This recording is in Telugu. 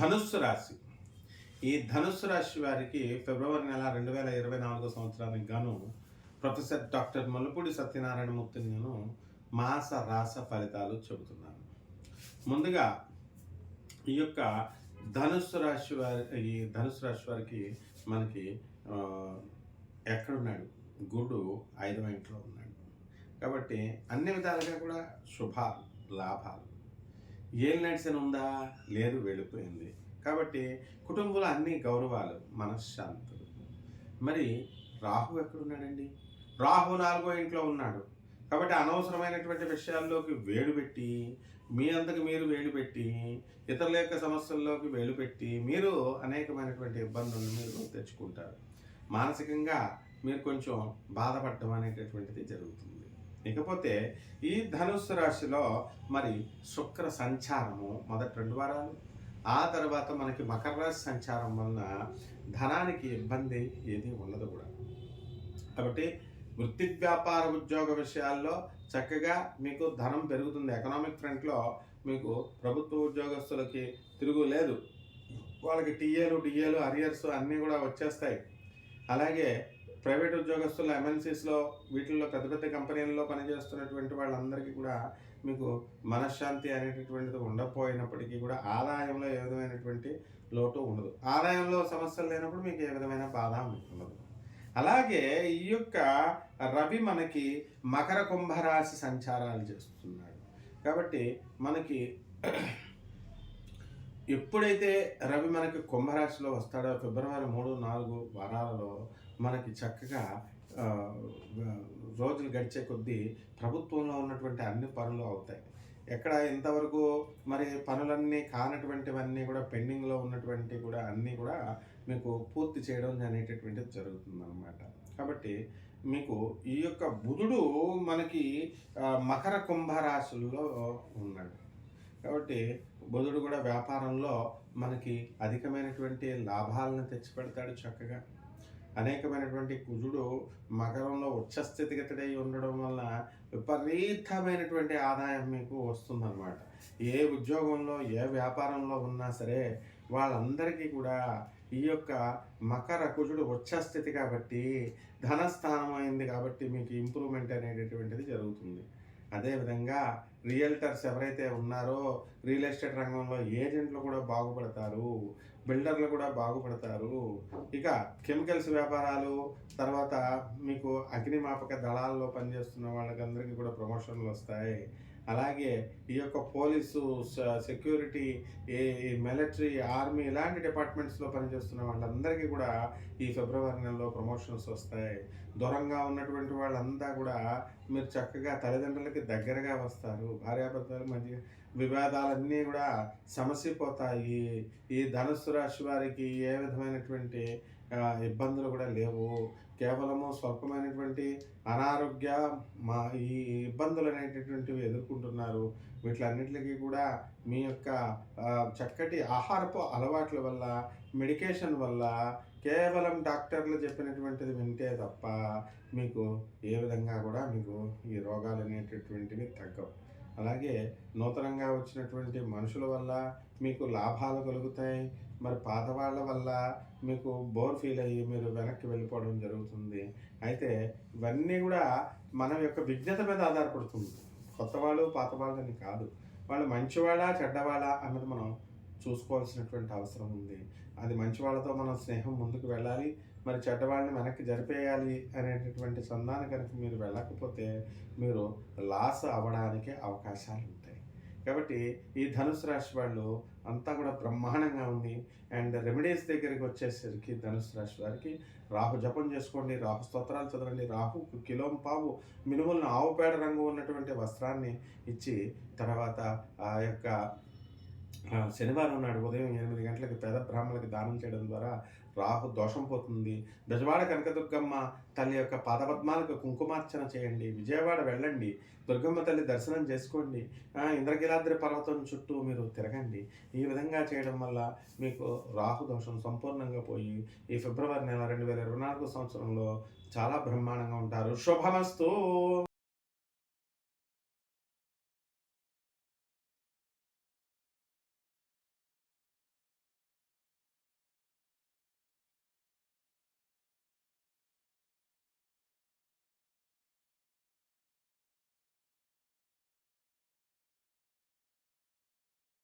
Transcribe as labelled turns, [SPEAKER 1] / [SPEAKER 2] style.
[SPEAKER 1] ధనుస్సు రాశి. ఈ ధనుస్సు రాశి వారికి ఫిబ్రవరి నెల 2024 సంవత్సరానికి గాను ప్రొఫెసర్ డాక్టర్ ముల్లపూడి సత్యనారాయణమూర్తిని నేను మాస రాస ఫలితాలు చెబుతున్నాను. ముందుగా ఈ యొక్క ధనుస్సు రాశి వారికి మనకి ఎక్కడున్నాడు? గురుడు 5వ ఇంట్లో ఉన్నాడు. కాబట్టి అన్ని విధాలుగా కూడా శుభాలు, లాభాలు. ఏం నడిచిన ఉందా? లేదు, వెళ్ళిపోయింది. కాబట్టి కుటుంబంలో అన్ని గౌరవాలు, మనశ్శాంతులు. మరి రాహు ఎక్కడున్నాడండి? రాహు 4వ ఇంట్లో ఉన్నాడు. కాబట్టి అనవసరమైనటువంటి విషయాల్లోకి వేలు పెట్టి, మీ అంతకు మీరు వేలు పెట్టి, ఇతరుల యొక్క సమస్యల్లోకి వేలు పెట్టి మీరు అనేకమైనటువంటి ఇబ్బందులను మీరు తెచ్చుకుంటారు. మానసికంగా మీరు కొంచెం బాధపడటం అనేటటువంటిది జరుగుతుంది. ఇకపోతే ఈ ధనుస్సు రాశిలో మరి శుక్ర సంచారము మొదటి 2 వారాలు, ఆ తర్వాత మనకి మకర రాశి సంచారం వలన ధనానికి ఇబ్బంది ఏది ఉండదు కూడా. కాబట్టి వృత్తి, వ్యాపార, ఉద్యోగ విషయాల్లో చక్కగా మీకు ధనం పెరుగుతుంది. ఎకనామిక్ ఫ్రంట్లో మీకు ప్రభుత్వ ఉద్యోగస్తులకి తిరుగులేదు. వాళ్ళకి టీఏలు, డిఏలు, అరియర్స్ అన్నీ కూడా వచ్చేస్తాయి. అలాగే ప్రైవేట్ ఉద్యోగస్తులు ఎంఎన్సీస్లో వీటిల్లో పెద్ద పెద్ద కంపెనీల్లో పనిచేస్తున్నటువంటి వాళ్ళందరికీ కూడా మీకు మనశ్శాంతి అనేటటువంటిది ఉండకపోయినప్పటికీ కూడా ఆదాయంలో ఏ విధమైనటువంటి లోటు ఉండదు. ఆదాయంలో సమస్యలు లేనప్పుడు మీకు ఏ విధమైన బాధ ఉండదు. అలాగే ఈ యొక్క రవి మనకి మకర కుంభరాశి సంచారాలు చేస్తున్నాడు. కాబట్టి మనకి ఎప్పుడైతే రవి మనకి కుంభరాశిలో వస్తాడో ఫిబ్రవరి 3, 4 వారాలలో మనకి చక్కగా రోజులు గడిచే కొద్దీ ప్రభుత్వంలో ఉన్నటువంటి అన్ని పనులు అవుతాయి. ఎక్కడ ఇంతవరకు మరి పనులన్నీ కానటువంటివన్నీ కూడా పెండింగ్లో ఉన్నటువంటి కూడా అన్నీ కూడా మీకు పూర్తి చేయడం అనేటటువంటిది జరుగుతుందన్నమాట. కాబట్టి మీకు ఈ యొక్క బుధుడు మనకి మకర కుంభరాశుల్లో ఉన్నాడు. కాబట్టి బుధుడు కూడా వ్యాపారంలో మనకి అధికమైనటువంటి లాభాలను తెచ్చిపెడతాడు. చక్కగా అనేకమైనటువంటి కుజుడు మకరంలో ఉచ్చస్థితిగతుడై ఉండడం వల్ల విపరీతమైనటువంటి ఆదాయం మీకు వస్తుందన్నమాట. ఏ ఉద్యోగంలో, ఏ వ్యాపారంలో ఉన్నా సరే వాళ్ళందరికీ కూడా ఈ యొక్క మకర కుజుడు ఉచ్చస్థితి కాబట్టి ధనస్థానం అయింది కాబట్టి మీకు ఇంప్రూవ్మెంట్ అనేటటువంటిది జరుగుతుంది. అదేవిధంగా రియల్టర్స్ ఎవరైతే ఉన్నారో రియల్ ఎస్టేట్ రంగంలో ఏజెంట్లు కూడా బాగుపడతారు, బిల్డర్లు కూడా బాగుపడతారు. ఇక కెమికల్స్ వ్యాపారాలు, తర్వాత మీకు అగ్నిమాపక దళాల్లో పనిచేస్తున్న వాళ్ళకందరికీ కూడా ప్రమోషన్లు వస్తాయి. అలాగే ఈ యొక్క పోలీసు, సెక్యూరిటీ, ఈ మిలిటరీ, ఆర్మీ ఇలాంటి డిపార్ట్మెంట్స్లో పనిచేస్తున్న వాళ్ళందరికీ కూడా ఈ ఫిబ్రవరి నెలలో ప్రమోషన్స్ వస్తాయి. దూరంగా ఉన్నటువంటి వాళ్ళంతా కూడా మీరు చక్కగా తల్లిదండ్రులకి దగ్గరగా వస్తారు. భార్యాభర్తల మధ్య వివాదాలన్నీ కూడా సమసిపోతాయి. ఈ ధనుస్సు రాశి వారికి ఏ విధమైనటువంటి ఇబ్బందులు కూడా లేవు. కేవలము స్వల్పమైనటువంటి అనారోగ్య ఈ ఇబ్బందులు అనేటటువంటివి ఎదుర్కొంటున్నారు. వీటిలన్నిటికీ కూడా మీ యొక్క చక్కటి ఆహారపు అలవాట్ల వల్ల, మెడికేషన్ వల్ల, కేవలం డాక్టర్లు చెప్పినటువంటిది వింటే తప్ప మీకు ఏ విధంగా కూడా మీకు ఈ రోగాలు అనేటటువంటివి తగ్గవు. అలాగే నూతనంగా వచ్చినటువంటి మనుషుల వల్ల మీకు లాభాలు కలుగుతాయి. మరి పాత వాళ్ళ వల్ల మీకు బోర్ ఫీల్ అయ్యి మీరు వెనక్కి వెళ్ళిపోవడం జరుగుతుంది. అయితే ఇవన్నీ కూడా మన యొక్క విజ్ఞత మీద ఆధారపడుతుంది. కొత్త వాళ్ళు, పాత వాళ్ళని కాదు. వాళ్ళు మంచివాళ్ళా, చెడ్డవాళ్ళా అన్నది మనం చూసుకోవాల్సినటువంటి అవసరం ఉంది. అది మంచి వాళ్ళతో మనం స్నేహం ముందుకు వెళ్ళాలి, మరి చెడ్డవాళ్ళని వెనక్కి జరిపేయాలి అనేటటువంటి సంధానం కనుక మీరు వెళ్ళకపోతే మీరు లాస్ అవ్వడానికి అవకాశాలు ఉంటాయి. కాబట్టి ఈ ధనుసు రాశి వాళ్ళు అంతా కూడా బ్రహ్మాండంగా ఉంది. అండ్ రెమెడీస్ దగ్గరికి వచ్చేసరికి ధనుసు రాశి వారికి రాహు జపం చేసుకోండి, రాహు స్తోత్రాలు చదవండి. రాహుకు కిలోంపావు మినుములను ఆవుపేడ రంగు ఉన్నటువంటి వస్త్రాన్ని ఇచ్చి, తర్వాత ఆ యొక్క శనివారం నాడు ఉదయం 8 గంటలకి పేద బ్రాహ్మణులకి దానం చేయడం ద్వారా రాహు దోషం పోతుంది. బెజవాడ కనకదుర్గమ్మ తల్లి యొక్క పాదపద్మాలకు కుంకుమార్చన చేయండి. విజయవాడ వెళ్ళండి, దుర్గమ్మ తల్లి దర్శనం చేసుకోండి. ఇంద్రగిలాద్రి పర్వతం చుట్టూ మీరు తిరగండి. ఈ విధంగా చేయడం వల్ల మీకు రాహు దోషం సంపూర్ణంగా పోయి ఈ ఫిబ్రవరి నెల 2024 సంవత్సరంలో చాలా బ్రహ్మాండంగా ఉంటారు. శుభమస్తు.